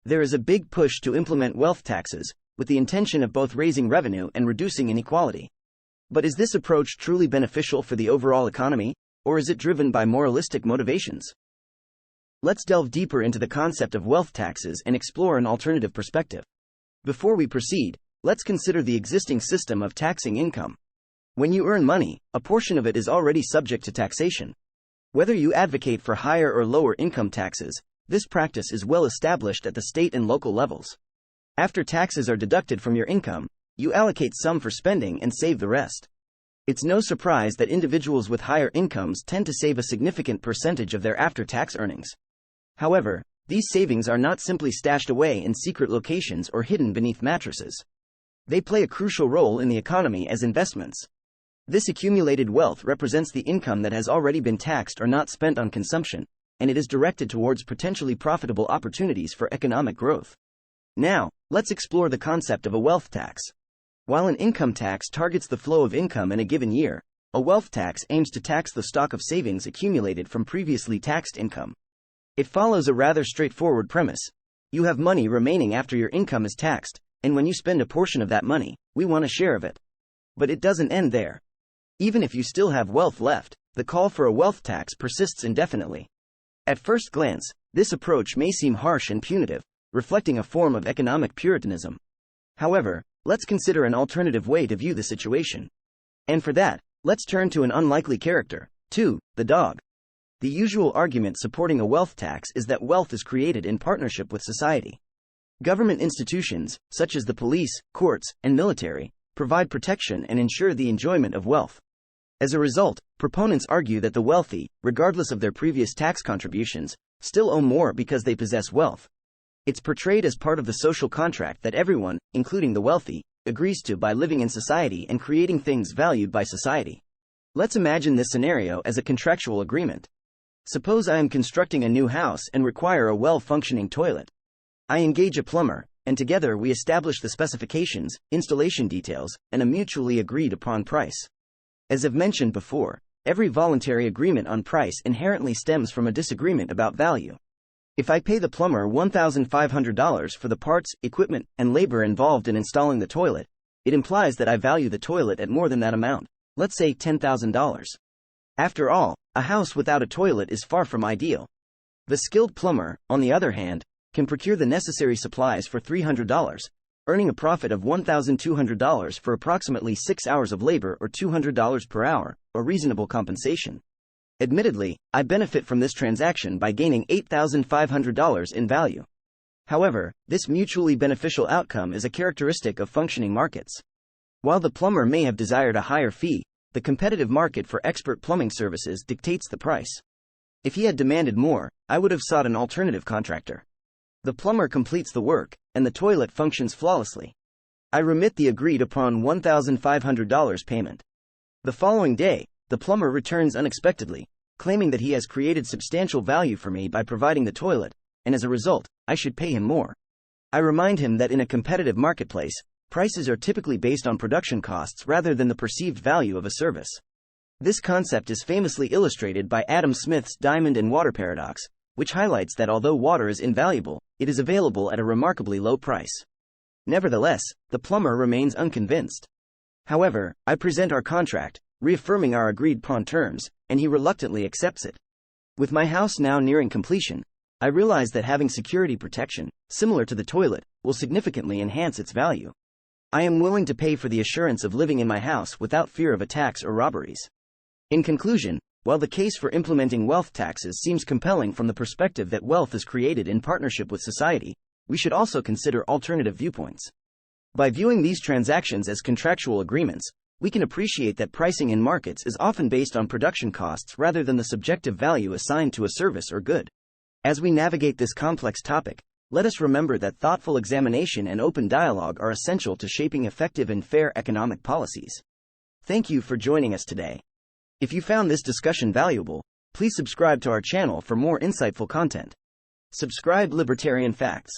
There is a big push to implement wealth taxes, with the intention of both raising revenue and reducing inequality. But is this approach truly beneficial for the overall economy, or is it driven by moralistic motivations? Let's delve deeper into the concept of wealth taxes and explore an alternative perspective. Before we proceed, let's consider the existing system of taxing income. When you earn money, a portion of it is already subject to taxation. Whether you advocate for higher or lower income taxes, this practice is well established at the state and local levels. After taxes are deducted from your income, you allocate some for spending and save the rest. It's no surprise that individuals with higher incomes tend to save a significant percentage of their after-tax earnings. However, these savings are not simply stashed away in secret locations or hidden beneath mattresses. They play a crucial role in the economy as investments. This accumulated wealth represents the income that has already been taxed or not spent on consumption, and it is directed towards potentially profitable opportunities for economic growth. Now, let's explore the concept of a wealth tax. While an income tax targets the flow of income in a given year, a wealth tax aims to tax the stock of savings accumulated from previously taxed income. It follows a rather straightforward premise. You have money remaining after your income is taxed, and when you spend a portion of that money, we want a share of it. But it doesn't end there. Even if you still have wealth left, the call for a wealth tax persists indefinitely. At first glance, this approach may seem harsh and punitive, reflecting a form of economic puritanism. However, let's consider an alternative way to view the situation. And for that, let's turn to an unlikely character, the dog. The usual argument supporting a wealth tax is that wealth is created in partnership with society. Government institutions, such as the police, courts, and military, provide protection and ensure the enjoyment of wealth. As a result, proponents argue that the wealthy, regardless of their previous tax contributions, still owe more because they possess wealth. It's portrayed as part of the social contract that everyone, including the wealthy, agrees to by living in society and creating things valued by society. Let's imagine this scenario as a contractual agreement. Suppose I am constructing a new house and require a well-functioning toilet. I engage a plumber, and together we establish the specifications, installation details, and a mutually agreed upon price. As I've mentioned before, every voluntary agreement on price inherently stems from a disagreement about value. If I pay the plumber $1,500 for the parts, equipment, and labor involved in installing the toilet, it implies that I value the toilet at more than that amount, let's say $10,000. After all, a house without a toilet is far from ideal. The skilled plumber, on the other hand, can procure the necessary supplies for $300, earning a profit of $1,200 for approximately 6 hours of labor or $200 per hour, a reasonable compensation. Admittedly, I benefit from this transaction by gaining $8,500 in value. However, this mutually beneficial outcome is a characteristic of functioning markets. While the plumber may have desired a higher fee, the competitive market for expert plumbing services dictates the price. If he had demanded more, I would have sought an alternative contractor. The plumber completes the work, and the toilet functions flawlessly. I remit the agreed upon $1,500 payment. The following day, the plumber returns unexpectedly, claiming that he has created substantial value for me by providing the toilet, and as a result, I should pay him more. I remind him that in a competitive marketplace, prices are typically based on production costs rather than the perceived value of a service. This concept is famously illustrated by Adam Smith's diamond and water paradox, which highlights that although water is invaluable, it is available at a remarkably low price. Nevertheless, the plumber remains unconvinced. However, I present our contract, reaffirming our agreed-upon terms, and he reluctantly accepts it. With my house now nearing completion, I realize that having security protection, similar to the toilet, will significantly enhance its value. I am willing to pay for the assurance of living in my house without fear of attacks or robberies. In conclusion, while the case for implementing wealth taxes seems compelling from the perspective that wealth is created in partnership with society, we should also consider alternative viewpoints. By viewing these transactions as contractual agreements, we can appreciate that pricing in markets is often based on production costs rather than the subjective value assigned to a service or good. As we navigate this complex topic, let us remember that thoughtful examination and open dialogue are essential to shaping effective and fair economic policies. Thank you for joining us today. If you found this discussion valuable, please subscribe to our channel for more insightful content. Subscribe Libertarian Facts.